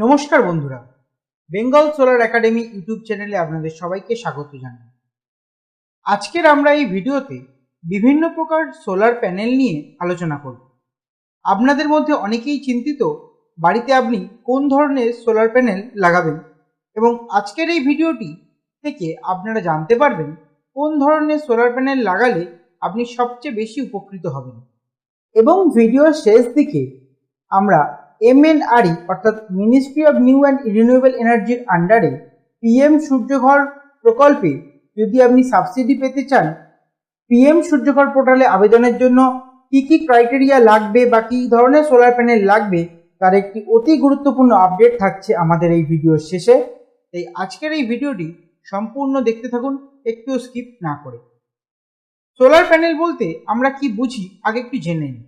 নমস্কার বন্ধুরা, Bengal solar academy YouTube চ্যানেলে আপনাদের সবাইকে স্বাগত জানাই। আজকের আমরা এই ভিডিওতে বিভিন্ন প্রকার সোলার প্যানেল নিয়ে আলোচনা করব। আপনাদের মধ্যে অনেকেই চিন্তিত বাড়িতে আপনি কোন ধরনের সোলার প্যানেল লাগাবেন, এবং আজকের এই ভিডিওটি থেকে আপনারা জানতে পারবেন কোন ধরনের সোলার প্যানেল লাগালে আপনি সবচেয়ে বেশি উপকৃত হবেন। এবং ভিডিওর শেষ দিকে আমরা MNRE অর্থাৎ ministry of new and renewable এনার্জির আন্ডারে PM সূর্যঘর প্রকল্পে যদি আপনি সাবসিডি পেতে চান, PM সূর্যঘর পোর্টালে আবেদনের জন্য কি কি ক্রাইটেরিয়া লাগবে বা কী ধরনের সোলার প্যানেল লাগবে তার একটি অতি গুরুত্বপূর্ণ আপডেট থাকছে আমাদের এই ভিডিওর শেষে। তাই আজকের এই ভিডিওটি সম্পূর্ণ দেখতে থাকুন, একটু স্কিপ না করে। সোলার প্যানেল বলতে আমরা কি বুঝি আগে একটু জেনে নিই।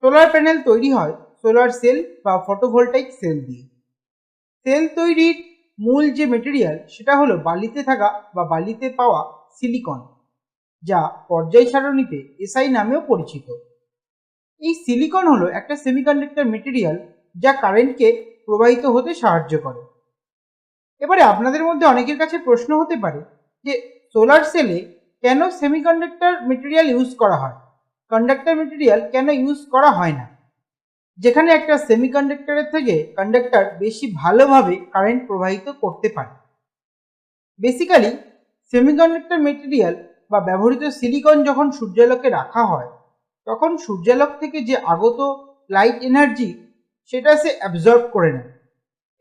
সোলার প্যানেল তৈরি হয় সোলার সেল বা ফটোভোল্টাইক সেল দিয়ে। সেল তৈরির মূল যে মেটেরিয়াল সেটা হলো বালিতে থাকা বা বালিতে পাওয়া সিলিকন, যা পর্যায় সারণীতে SI নামেও পরিচিত। এই সিলিকন হলো একটা সেমিকন্ডাক্টর মেটেরিয়াল যা কারেন্টকে প্রবাহিত হতে সাহায্য করে। এবারে আপনাদের মধ্যে অনেকের কাছে প্রশ্ন হতে পারে যে সোলার সেলে কেন সেমিকন্ডাক্টর মেটেরিয়াল ইউজ করা হয়, কন্ডাক্টর মেটেরিয়াল কেন ইউজ করা হয় না, যেখানে একটা সেমিকন্ডাক্টরের থেকে কন্ডাক্টর বেশি ভালোভাবে কারেন্ট প্রবাহিত করতে পারে। বেসিক্যালি সেমিকন্ডাক্টর মেটেরিয়াল বা ব্যবহৃত সিলিকন যখন সূর্যালোকে রাখা হয়, তখন সূর্যালোক থেকে যে আগত লাইট এনার্জি সেটা সে অ্যাবজর্ব করে নেয়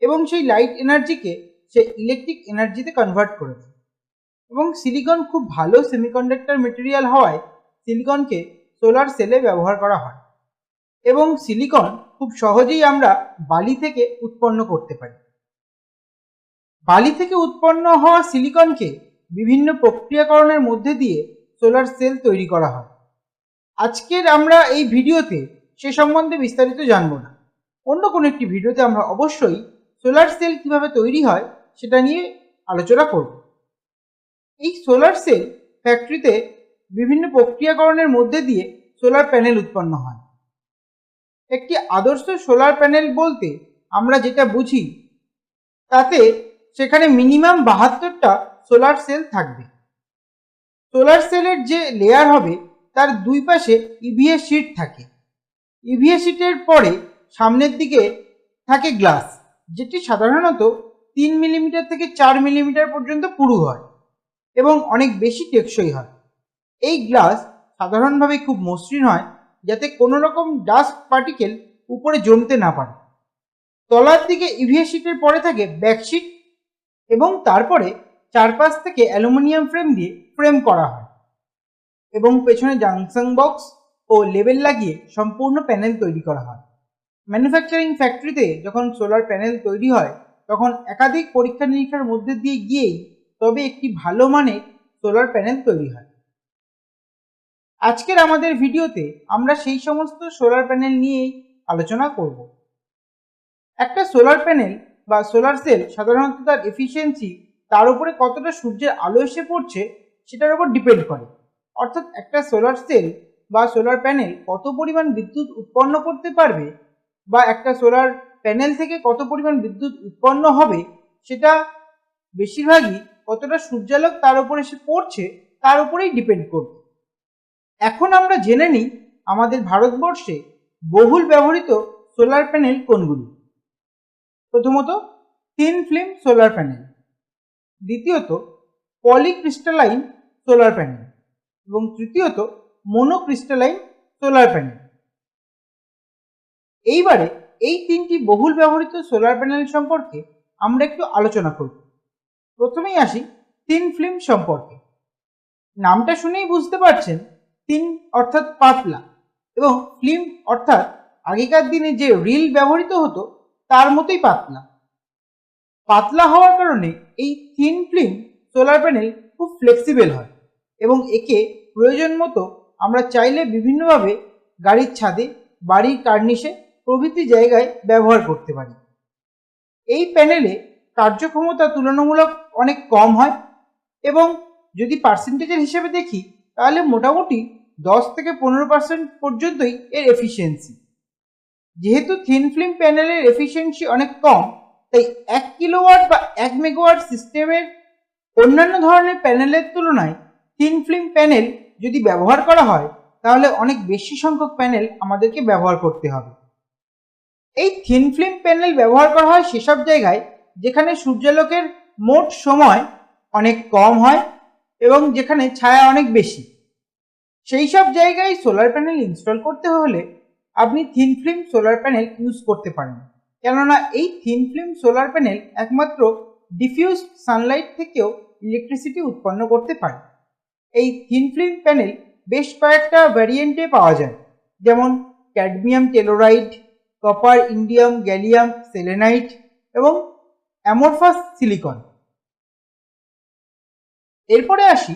এবং সেই লাইট এনার্জিকে সে ইলেকট্রিক এনার্জিতে কনভার্ট করে দেয়। এবং সিলিকন খুব ভালো সেমিকন্ডাক্টর মেটেরিয়াল হওয়ায় সিলিকনকে সোলার সেলে ব্যবহার করা হয়, এবং সিলিকন খুব সহজেই আমরা বালি থেকে উৎপন্ন করতে পারি। বালি থেকে উৎপন্ন হওয়া সিলিকনকে বিভিন্ন প্রক্রিয়াকরণের মধ্যে দিয়ে সোলার সেল তৈরি করা হয়। আজকের আমরা এই ভিডিওতে সে সম্বন্ধে বিস্তারিত জানব না, অন্য কোনো একটি ভিডিওতে আমরা অবশ্যই সোলার সেল কিভাবে তৈরি হয় সেটা নিয়ে আলোচনা করব। এই সোলার সেল ফ্যাক্টরিতে বিভিন্ন প্রক্রিয়াকরণের মধ্যে দিয়ে সোলার প্যানেল উৎপন্ন হয়। একটি আদর্শ সোলার প্যানেল বলতে আমরা যেটা বুঝি তাতে সেখানে মিনিমাম 72টা সোলার সেল থাকবে। সোলার সেলের যে লেয়ার হবে তার দুই পাশে EVA শিট থাকে। EVA শিটের পরে সামনের দিকে থাকে গ্লাস, যেটি সাধারণত 3 মিলিমিটার থেকে 4 মিলিমিটার পর্যন্ত পুরু হয় এবং অনেক বেশি টেকসই হয়। এই গ্লাস সাধারণভাবে খুব মসৃণ হয় যাতে কোনো রকম ডাস্ট পার্টিকেল উপরে জমতে না পারে। তলার দিকে EVA শিটের পরে থাকে ব্যাকশিট এবং তারপরে চারপাশ থেকে অ্যালুমিনিয়াম ফ্রেম দিয়ে ফ্রেম করা হয় এবং পেছনে জাংশন বক্স ও লেবেল লাগিয়ে সম্পূর্ণ প্যানেল তৈরি করা হয়। ম্যানুফ্যাকচারিং ফ্যাক্টরিতে যখন সোলার প্যানেল তৈরি হয় তখন একাধিক পরীক্ষা নিরীক্ষার মধ্যে দিয়ে গিয়েই তবে একটি ভালো মানের সোলার প্যানেল তৈরি হয়। আজকের আমাদের ভিডিওতে আমরা সেই সমস্ত সোলার প্যানেল নিয়েই আলোচনা করব। একটা সোলার প্যানেল বা সোলার সেল সাধারণত তার এফিসিয়েন্সি তার উপরে কতটা সূর্যের আলো এসে পড়ছে সেটার উপর ডিপেন্ড করে। অর্থাৎ একটা সোলার সেল বা সোলার প্যানেল কত পরিমাণ বিদ্যুৎ উৎপন্ন করতে পারবে বা একটা সোলার প্যানেল থেকে কত পরিমাণ বিদ্যুৎ উৎপন্ন হবে সেটা বেশিরভাগই কতটা সূর্যালোক তার উপর এসে পড়ছে তার উপরেই ডিপেন্ড করবে। এখন আমরা জেনে নিই আমাদের ভারতবর্ষে বহুল ব্যবহৃত সোলার প্যানেল কোনগুলি। প্রথমত থিন ফিল্ম সোলার প্যানেল, দ্বিতীয়ত পলিক্রিস্টালাইন সোলার প্যানেল এবং তৃতীয়ত মোনোক্রিস্টালাইন সোলার প্যানেল। এইবারে এই তিনটি বহুল ব্যবহৃত সোলার প্যানেল সম্পর্কে আমরা একটু আলোচনা করব। প্রথমেই আসি থিন ফিল্ম সম্পর্কে। নামটা শুনেই বুঝতে পারছেন থিন অর্থাৎ পাতলা এবং ফিল্ম অর্থাৎ আগেকার দিনে যে রিল ব্যবহৃত হতো তার মতোই পাতলা। পাতলা হওয়ার কারণে এই থিন ফিল্ম সোলার প্যানেল খুব ফ্লেক্সিবল হয় এবং একে প্রয়োজন মতো আমরা চাইলে বিভিন্নভাবে গাড়ির ছাদে, বাড়ির কার্নিশে প্রভৃতি জায়গায় ব্যবহার করতে পারি। এই প্যানেলে কার্যক্ষমতা তুলনামূলক অনেক কম হয় এবং যদি পার্সেন্টেজের হিসেবে দেখি তাহলে মোটামুটি 10 থেকে 15% পর্যন্তই এর এফিসিয়েন্সি। যেহেতু থিন ফিল্ম প্যানেলের এফিসিয়েন্সি অনেক কম, তাই 1 কিলোওয়াট বা 1 মেগাওয়াট সিস্টেমের অন্যান্য ধরনের প্যানেলের তুলনায় থিন ফিল্ম প্যানেল যদি ব্যবহার করা হয় তাহলে অনেক বেশি সংখ্যক প্যানেল আমাদেরকে ব্যবহার করতে হবে। এই থিন ফিল্ম প্যানেল ব্যবহার করা হয় সেসব জায়গায় যেখানে সূর্যালোকের মোট সময় অনেক কম হয় এবং যেখানে ছায়া অনেক বেশি। সেই সব জায়গায় সোলার প্যানেল ইনস্টল করতে হলে আপনি thin film solar panel use করতে পারেন, কেননা এই থিন ফিল্ম সোলার প্যানেল একমাত্র ডিফিউজ সানলাইট থেকেও ইলেকট্রিসিটি উৎপন্ন করতে পারে। এই থিন ফিল্ম প্যানেল বেশ কয়েকটা ভ্যারিয়েন্টে পাওয়া যায়, যেমন cadmium telluride, copper indium gallium selenite এবং অ্যামরফাস সিলিকন। এরপরে আসি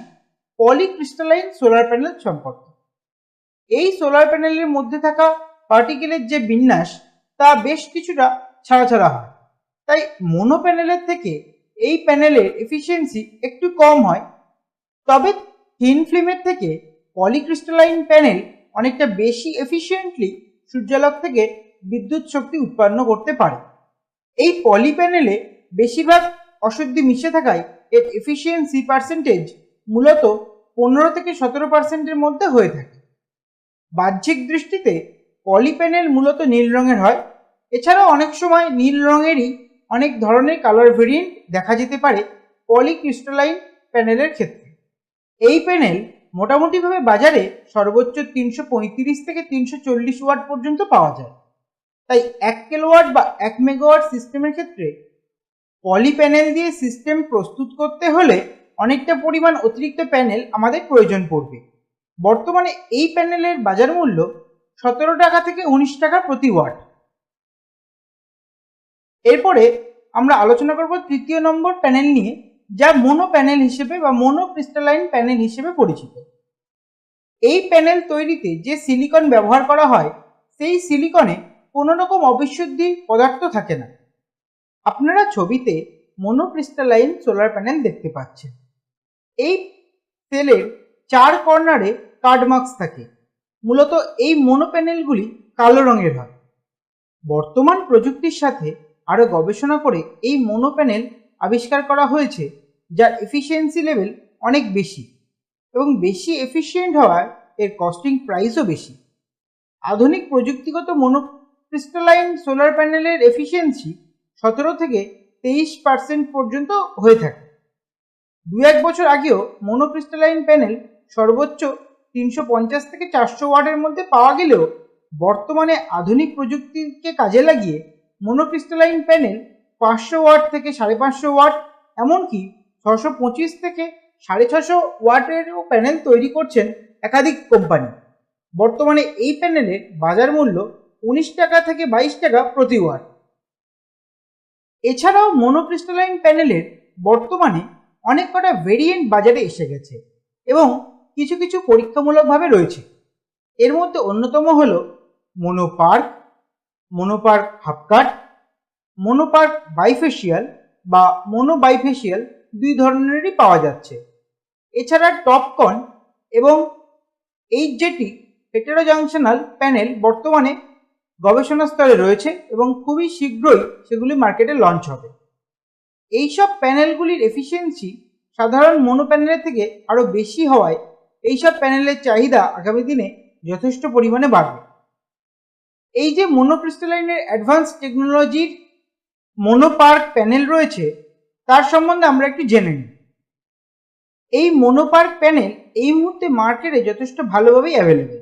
পলিক্রিস্টালাইন সোলার প্যানেল সম্পর্কে। এই সোলার প্যানেলের মধ্যে থাকা পার্টিকেলের যে বিন্যাস তা বেশ কিছুটা ছাড়া ছাড়া হয়, তাই মোনো প্যানেলের থেকে এই প্যানেলের এফিসিয়েন্সি একটু কম হয়। তবে থিন ফিল্মের থেকে পলিক্রিস্টালাইন প্যানেল অনেকটা বেশি এফিসিয়েন্টলি সূর্যালোক থেকে বিদ্যুৎ শক্তি উৎপন্ন করতে পারে। এই পলি প্যানেলে বেশিরভাগ অশুদ্ধি মিশে থাকায় এর এফিসিয়েন্সি পার্সেন্টেজ মূলত 15 থেকে 17% মধ্যে হয়ে থাকে। বাহ্যিক দৃষ্টিতে পলি প্যানেল মূলত নীল রঙের হয়। এছাড়াও অনেক সময় নীল রঙেরই অনেক ধরনের কালার ভেরিয়েন্ট দেখা যেতে পারে পলিক্রিস্টালাইন প্যানেলের ক্ষেত্রে। এই প্যানেল মোটামুটিভাবে বাজারে সর্বোচ্চ 335 থেকে 340 ওয়াট পর্যন্ত পাওয়া যায়। তাই 1 কিলোওয়াট বা 1 মেগাওয়াট সিস্টেমের ক্ষেত্রে পলি প্যানেল দিয়ে সিস্টেম প্রস্তুত করতে হলে অনেকটা পরিমাণ অতিরিক্ত প্যানেল আমাদের প্রয়োজন পড়বে। বর্তমানে এই প্যানেলের বাজার মূল্য 17 টাকা থেকে 19 টাকা প্রতি ওয়াট। এরপরে আমরা আলোচনা করব তৃতীয় নম্বর প্যানেল নিয়ে, যা মোনো প্যানেল হিসেবে বা মোনো ক্রিস্টালাইন প্যানেল হিসেবে পরিচিত। এই প্যানেল তৈরিতে যে সিলিকন ব্যবহার করা হয় সেই সিলিকনে কোনো রকম অবিশুদ্ধি পদার্থ থাকে না। আপনারা ছবিতে মোনোক্রিস্টালাইন সোলার প্যানেল দেখতে পাচ্ছেন। এই সেলের 4 কর্নারে কার্ড মার্কস থাকে। মূলত এই মোনো প্যানেলগুলি কালো রঙের হয়। বর্তমান প্রযুক্তির সাথে আরও গবেষণা করে এই মোনো প্যানেল আবিষ্কার করা হয়েছে, যার এফিসিয়েন্সি লেভেল অনেক বেশি এবং বেশি এফিসিয়েন্ট হওয়ায় এর কস্টিং প্রাইসও বেশি। আধুনিক প্রযুক্তিগত মোনোক্রিস্টালাইন সোলার প্যানেলের এফিসিয়েন্সি 17 থেকে 23% পর্যন্ত হয়ে থাকে। 2-1 বছর আগেও মোনোক্রিস্টালাইন প্যানেল সর্বোচ্চ 350 থেকে 400 ওয়াটের মধ্যে পাওয়া গেলেও বর্তমানে আধুনিক প্রযুক্তিকে কাজে লাগিয়ে মোনোক্রিস্টালাইন প্যানেল 500 ওয়াট থেকে 550 ওয়াট, এমনকি 625 থেকে 650 ওয়াটেরও প্যানেল তৈরি করছেন একাধিক কোম্পানি। বর্তমানে এই প্যানেলের বাজার মূল্য 19 টাকা থেকে 22 টাকা প্রতি ওয়াট। এছাড়াও মোনোক্রিস্টালাইন প্যানেলের বর্তমানে অনেক কটা ভেরিয়েন্ট বাজারে এসে গেছে এবং কিছু কিছু পরীক্ষামূলকভাবে রয়েছে। এর মধ্যে অন্যতম হল মোনোপার্ক, মোনোপার্ক হাফকাট, মোনোপার্ক বাইফেশিয়াল বা মোনো বাইফেশিয়াল, 2 ধরনেরই পাওয়া যাচ্ছে। এছাড়া টপকন এবং এইচজেটি হেটেরোজাংশনাল প্যানেল বর্তমানে গবেষণা স্তরে রয়েছে এবং খুবই শীঘ্রই সেগুলি মার্কেটে লঞ্চ হবে। এইসব প্যানেলগুলির এফিসিয়েন্সি সাধারণ মোনো প্যানেলের থেকে আরও বেশি হওয়ায় এইসব প্যানেলের চাহিদা আগামী দিনে যথেষ্ট পরিমাণে বাড়বে। এই যে মোনোক্রিস্টালাইনের অ্যাডভান্স টেকনোলজির মোনোপার্ক প্যানেল রয়েছে তার সম্বন্ধে আমরা একটু জেনে নিই। এই মোনোপার্ক প্যানেল এই মুহূর্তে মার্কেটে যথেষ্ট ভালোভাবেই অ্যাভেলেবেল।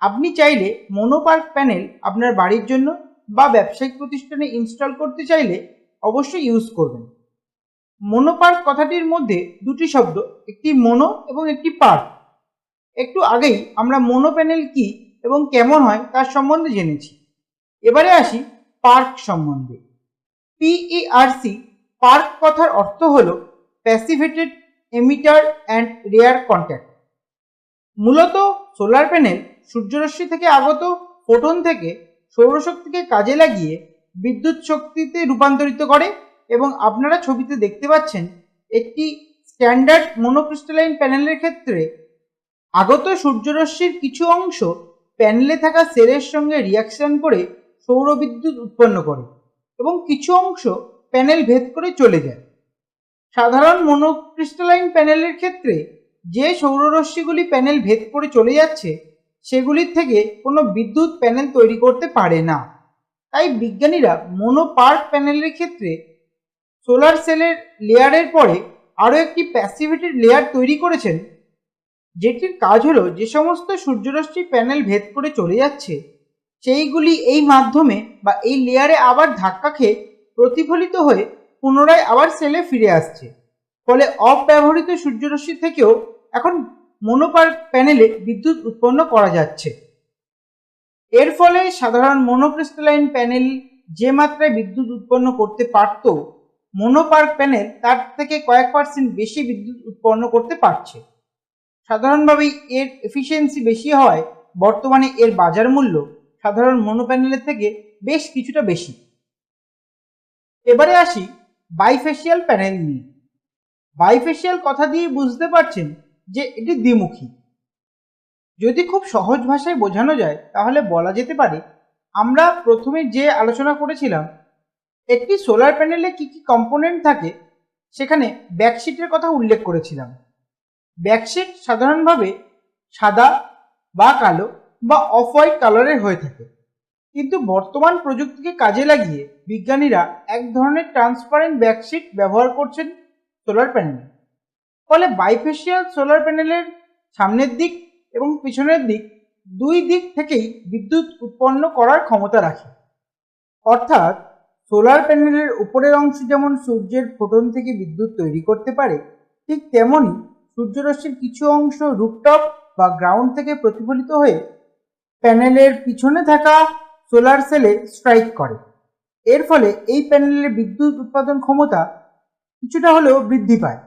আপনি চাইলে মোনোপার্ক প্যানেল আপনার বাড়ির জন্য বা ব্যবসায়িক প্রতিষ্ঠানে ইনস্টল করতে চাইলে অবশ্যই ইউজ করবেন। মোনোপার্ক কথাটির মধ্যে 2টি শব্দ, একটি মোনো এবং একটি পার্ক। একটু আগেই আমরা মোনো প্যানেল কি এবং কেমন হয় তার সম্বন্ধে জেনেছি। এবারে আসি পার্ক সম্বন্ধে। PERC, পার্ক কথার অর্থ হল প্যাসিভেটেড এমিটার অ্যান্ড রেয়ার কন্ট্যাক্ট। মূলত সোলার প্যানেল সূর্যরশ্মি থেকে আগত ফোটন থেকে সৌরশক্তিকে কাজে লাগিয়ে বিদ্যুৎ শক্তিতে রূপান্তরিত করে এবং আপনারা ছবিতে দেখতে পাচ্ছেন একটি স্ট্যান্ডার্ড মোনোক্রিস্টালাইন প্যানেলের ক্ষেত্রে আগত সূর্যরশ্মির কিছু অংশ প্যানেলে থাকা সেলের সঙ্গে রিয়াকশন করে সৌর বিদ্যুৎ উৎপন্ন করে এবং কিছু অংশ প্যানেল ভেদ করে চলে যায়। সাধারণ মনোক্রিস্টালাইন প্যানেলের ক্ষেত্রে যে সৌররশ্মিগুলি প্যানেল ভেদ করে চলে যাচ্ছে সেগুলির থেকে কোনো বিদ্যুৎ প্যানেল তৈরি করতে পারে না। তাই বিজ্ঞানীরা মনোপার্ক প্যানেলের ক্ষেত্রে সোলার সেলের লেয়ারের পরে আরও একটি প্যাসিভেটেড লেয়ার তৈরি করেছেন, যেটির কাজ হলো যে সমস্ত সূর্যরশ্মি প্যানেল ভেদ করে চলে যাচ্ছে সেইগুলি এই মাধ্যমে বা এই লেয়ারে আবার ধাক্কা খেয়ে প্রতিফলিত হয়ে পুনরায় আবার সেলে ফিরে আসছে। ফলে অব্যবহৃত সূর্যরশ্মি থেকেও এখন মনোপার্ক প্যানেলে বিদ্যুৎ উৎপন্ন করা যাচ্ছে। এর ফলে সাধারণ মনোক্রিস্টালাইন প্যানেল যে মাত্রায় বিদ্যুৎ উৎপন্ন করতে পারত, মনোপার্ক প্যানেল তার থেকে কয়েক % বেশি বিদ্যুৎ উৎপন্ন করতে পারছে। সাধারণভাবেই এর এফিসিয়েন্সি বেশি হওয়ায় বর্তমানে এর বাজার মূল্য সাধারণ মনো প্যানেলের থেকে বেশ কিছুটা বেশি। এবারে আসি বাইফেসিয়াল প্যানেল নিয়ে। বাইফেসিয়াল কথা দিয়ে বুঝতে পারছেন যে এটি দ্বিমুখী। যদি খুব সহজ ভাষায় বোঝানো যায় তাহলে বলা যেতে পারে, আমরা প্রথমে যে আলোচনা করেছিলাম একটি সোলার প্যানেলে কি কি কম্পোনেন্ট থাকে সেখানে ব্যাকশিটের কথা উল্লেখ করেছিলাম। ব্যাকশিট সাধারণভাবে সাদা বা কালো বা অফ হোয়াইট কালারের হয়ে থাকে, কিন্তু বর্তমান প্রযুক্তিকে কাজে লাগিয়ে বিজ্ঞানীরা এক ধরনের ট্রান্সপারেন্ট ব্যাকশিট ব্যবহার করছেন সোলার প্যানেলে। ফলে বাইফেসিয়াল সোলার প্যানেলের সামনের দিক এবং পিছনের দিক দুই দিক থেকেই বিদ্যুৎ উৎপন্ন করার ক্ষমতা রাখে। অর্থাৎ সোলার প্যানেলের উপরের অংশ যেমন সূর্যের ফোটন থেকে বিদ্যুৎ তৈরি করতে পারে, ঠিক তেমনই সূর্যরশ্মির কিছু অংশ রুফটপ বা গ্রাউন্ড থেকে প্রতিফলিত হয়ে প্যানেলের পিছনে থাকা সোলার সেলে স্ট্রাইক করে। এর ফলে এই প্যানেলের বিদ্যুৎ উৎপাদন ক্ষমতা কিছুটা হলেও বৃদ্ধি পায়।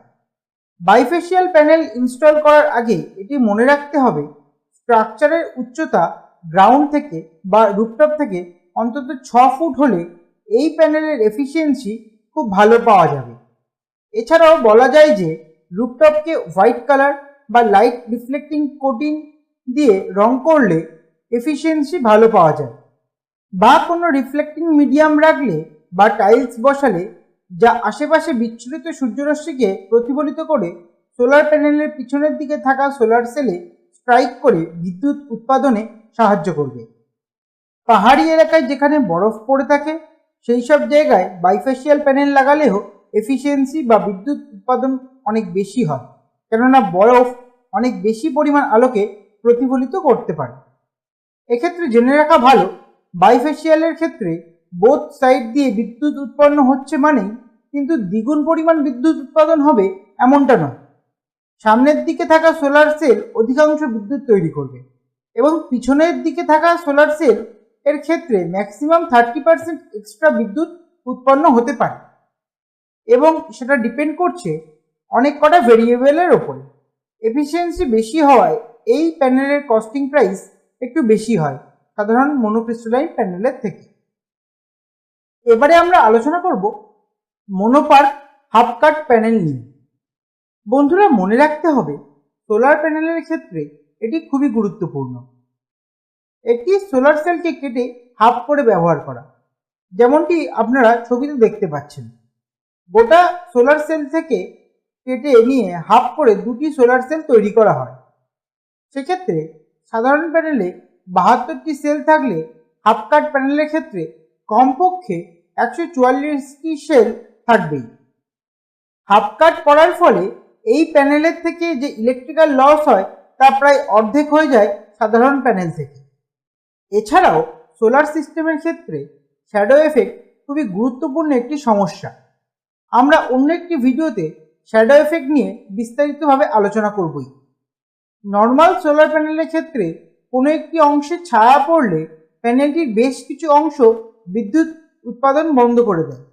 বাইফেসিয়াল প্যানেল ইনস্টল করার আগে এটি মনে রাখতে হবে, স্ট্রাকচারের উচ্চতা গ্রাউন্ড থেকে বা রুফটপ থেকে অন্তত 6 ফুট হলে এই প্যানেলের এফিসিয়েন্সি খুব ভালো পাওয়া যাবে। এছাড়াও বলা যায় যে রুফটপকে হোয়াইট কালার বা লাইট রিফ্লেক্টিং কোটিং দিয়ে রং করলে এফিসিয়েন্সি ভালো পাওয়া যায়, বা কোনো রিফ্লেক্টিং মিডিয়াম রাখলে বা টাইলস বসালে যা আশেপাশে বিচ্ছুরিত সূর্যরশ্মিকে প্রতিফলিত করে সোলার প্যানেলের পিছনের দিকে থাকা সোলার সেলে স্ট্রাইক করে বিদ্যুৎ উৎপাদনে সাহায্য করবে। পাহাড়ি এলাকায় যেখানে বরফ পড়ে থাকে সেই সব জায়গায় বাইফেসিয়াল প্যানেল লাগালেও এফিসিয়েন্সি বা বিদ্যুৎ উৎপাদন অনেক বেশি হয়, কেননা বরফ অনেক বেশি পরিমাণ আলোকে প্রতিফলিত করতে পারে। এক্ষেত্রে জেনে রাখা ভালো, বাইফেসিয়ালের ক্ষেত্রে বোথ সাইড দিয়ে বিদ্যুৎ উৎপন্ন হচ্ছে মানেই কিন্তু দ্বিগুণ পরিমাণ বিদ্যুৎ উৎপাদন হবে এমনটা নয়। সামনের দিকে থাকা সোলার সেল অধিকাংশ বিদ্যুৎ তৈরি করবে এবং পিছনের দিকে থাকা সোলার সেল এর ক্ষেত্রে ম্যাক্সিমাম 30% এক্সট্রা বিদ্যুৎ উৎপন্ন হতে পারে, এবং সেটা ডিপেন্ড করছে অনেক কটা ভেরিয়েবলের ওপরে। এফিসিয়েন্সি বেশি হওয়ায় এই প্যানেলের কস্টিং প্রাইস একটু বেশি হয় সাধারণ মনোক্রিস্টালাইন প্যানেলের থেকে। এবারে আমরা আলোচনা করব মনোপার্ক হাফ কাট প্যানেল নিয়ে। বন্ধুরা, মনে রাখতে হবে সোলার প্যানেলের ক্ষেত্রে এটি খুবই গুরুত্বপূর্ণ। একটি সোলার সেলকে কেটে হাফ করে ব্যবহার করা, যেমনটি আপনারা ছবিতে দেখতে পাচ্ছেন। গোটা সোলার সেল থেকে কেটে নিয়ে হাফ করে দুটি সোলার সেল তৈরি করা হয়। সেক্ষেত্রে সাধারণ প্যানেলে 72টি সেল থাকলে হাফ কাট প্যানেলের ক্ষেত্রে কমপক্ষে 144টি সেল থাকবেই। হাফ কাট করার ফলে এই প্যানেলের থেকে যে ইলেকট্রিক্যাল লস হয় তা প্রায় অর্ধেক হয়ে যায় সাধারণ প্যানেল থেকে। এছাড়াও সোলার সিস্টেমের ক্ষেত্রে শ্যাডো এফেক্ট খুবই গুরুত্বপূর্ণ একটি সমস্যা। আমরা অন্য একটি ভিডিওতে শ্যাডো এফেক্ট নিয়ে বিস্তারিতভাবে আলোচনা করবই। নর্মাল সোলার প্যানেলের ক্ষেত্রে কোনো একটি অংশে ছায়া পড়লে প্যানেলটির বেশ কিছু অংশ বিদ্যুৎ উৎপাদন বন্ধ করে দেয়,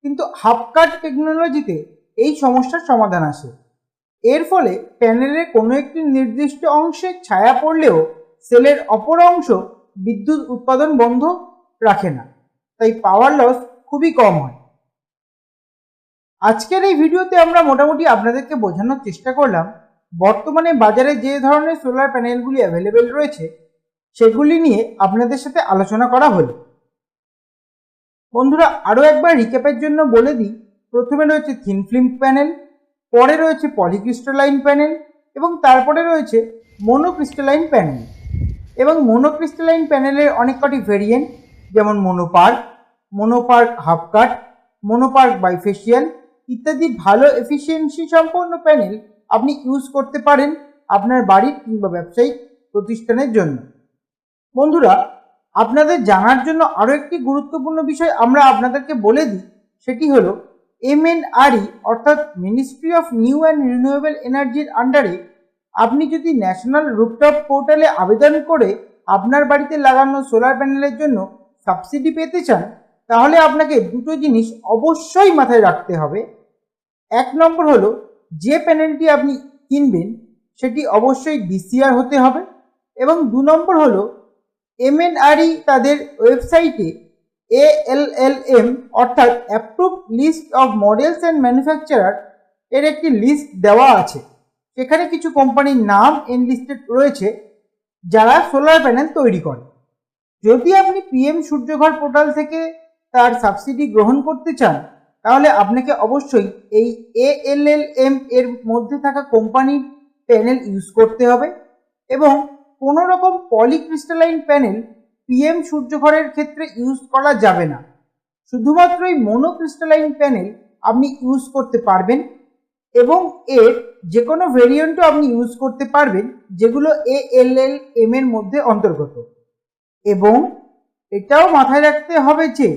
কিন্তু হাফ কাট টেকনোলজিতে এই সমস্যার সমাধান আসে। এর ফলে প্যানেলের কোনো একটি নির্দিষ্ট অংশে ছায়া পড়লেও সেলের অপর অংশ বিদ্যুৎ উৎপাদন বন্ধ রাখে না, তাই পাওয়ার লস খুবই কম হয়। আজকের এই ভিডিওতে আমরা মোটামুটি আপনাদেরকে বোঝানোর চেষ্টা করলাম বর্তমানে বাজারে যে ধরনের সোলার প্যানেলগুলি অ্যাভেলেবেল রয়েছে সেগুলি নিয়ে আপনাদের সাথে আলোচনা করা হলো। বন্ধুরা আরও একবার রিক্যাপের জন্য বলে দিই, প্রথমে রয়েছে থিন ফিল্ম প্যানেল, পরে রয়েছে পলিক্রিস্টালাইন প্যানেল এবং তারপরে রয়েছে মোনোক্রিস্টালাইন প্যানেল। এবং মোনোক্রিস্টালাইন প্যানেলের অনেক কটি ভেরিয়েন্ট, যেমন মোনোপার্ক হাফ কাট, মোনোপার্ক বাইফেশিয়াল ইত্যাদি ভালো এফিসিয়েন্সি সম্পন্ন প্যানেল আপনি ইউজ করতে পারেন আপনার বাড়ির কিংবা ব্যবসায়িক প্রতিষ্ঠানের জন্য। বন্ধুরা আপনাদের জানার জন্য আরও একটি গুরুত্বপূর্ণ বিষয় আমরা আপনাদেরকে বলে দিই, সেটি হলো MNRE অর্থাৎ ministry of new and renewable এনার্জির আন্ডারে আপনি যদি ন্যাশনাল রুফটপ পোর্টালে আবেদন করে আপনার বাড়িতে লাগানো সোলার প্যানেলের জন্য সাবসিডি পেতে চান, তাহলে আপনাকে দুটো জিনিস অবশ্যই মাথায় রাখতে হবে। এক নম্বর হলো, যে প্যানেলটি আপনি কিনবেন সেটি অবশ্যই DCR হতে হবে, এবং দু নম্বর হলো MNRE তাদের ওয়েবসাইটে ALLM অর্থাৎ approve list of models and manufacturer এর একটি লিস্ট দেওয়া আছে। সেখানে কিছু কোম্পানির নাম এনলিস্টেড রয়েছে যারা সোলার প্যানেল তৈরি করে। যদি আপনি PM সূর্যঘর পোর্টাল থেকে তার সাবসিডি গ্রহণ করতে চান, তাহলে আপনাকে অবশ্যই এই ALLM এর মধ্যে থাকা কোম্পানির প্যানেল ইউজ করতে হবে, এবং কোনো রকম পলিক্রিস্টালাইন প্যানেল PM সূর্যঘরের ক্ষেত্রে ইউজ করা যাবে না। শুধুমাত্রই মোনোক্রিস্টালাইন প্যানেল আপনি ইউজ করতে পারবেন, এবং এর যে কোনো ভেরিয়েন্টও আপনি ইউজ করতে পারবেন যেগুলো ALLM এর মধ্যে অন্তর্গত। এবং এটাও মাথায় রাখতে হবে যে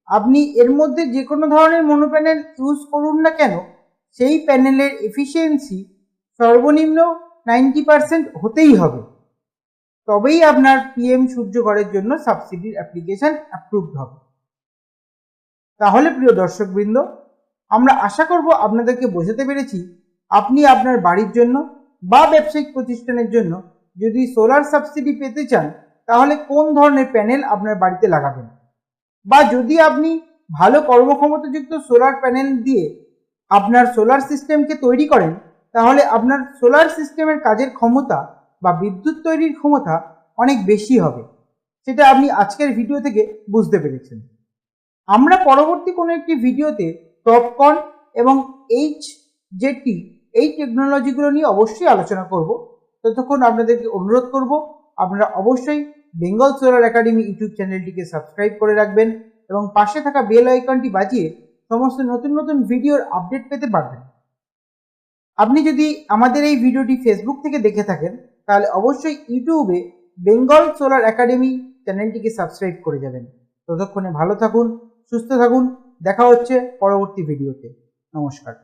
আপনি এর মধ্যে যে কোনো ধরনের মোনো প্যানেল ইউজ করুন না কেন, সেই প্যানেলের এফিসিয়েন্সি সর্বনিম্ন 90% হতেই হবে, তবেই আপনার PM সূর্যঘরের জন্য সাবসিডির অ্যাপ্লিকেশন অ্যাপ্রুভড হবে। তাহলে প্রিয় দর্শকবৃন্দ, আমরা আশা করব আপনাদেরকে বোঝাতে পেরেছি আপনি আপনার বাড়ির জন্য বা ব্যবসায়িক প্রতিষ্ঠানের জন্য যদি সোলার সাবসিডি পেতে চান, তাহলে কোন ধরনের প্যানেল আপনার বাড়িতে লাগাবেন, বা যদি আপনি ভালো কর্মক্ষমতাযুক্ত সোলার প্যানেল দিয়ে আপনার সোলার সিস্টেমকে তৈরি করেন, তাহলে আপনার সোলার সিস্টেমের কাজের ক্ষমতা বা বিদ্যুৎ তৈরির ক্ষমতা অনেক বেশি হবে। সেটা আপনি আজকের ভিডিও থেকে বুঝতে পেরেছেন। আমরা পরবর্তী কোনো একটি ভিডিওতে টপকন এবং HJT এই টেকনোলজিগুলো নিয়ে অবশ্যই আলোচনা করব। ততক্ষণ আপনাদেরকে অনুরোধ করব আপনারা অবশ্যই বেঙ্গল সোলার একাডেমি ইউটিউব চ্যানেলটিকে সাবস্ক্রাইব করে রাখবেন এবং পাশে থাকা বেল আইকনটি বাজিয়ে সমস্ত নতুন নতুন ভিডিওর আপডেট পেতে পারবেন। আপনি যদি আমাদের এই ভিডিওটি ফেসবুক থেকে দেখে থাকেন, তাহলে অবশ্যই ইউটিউবে বেঙ্গল সোলার একাডেমি চ্যানেলটিকে সাবস্ক্রাইব করে যাবেন। ততক্ষণে ভালো থাকুন, সুস্থ থাকুন, দেখা হচ্ছে পরবর্তী ভিডিওতে। নমস্কার।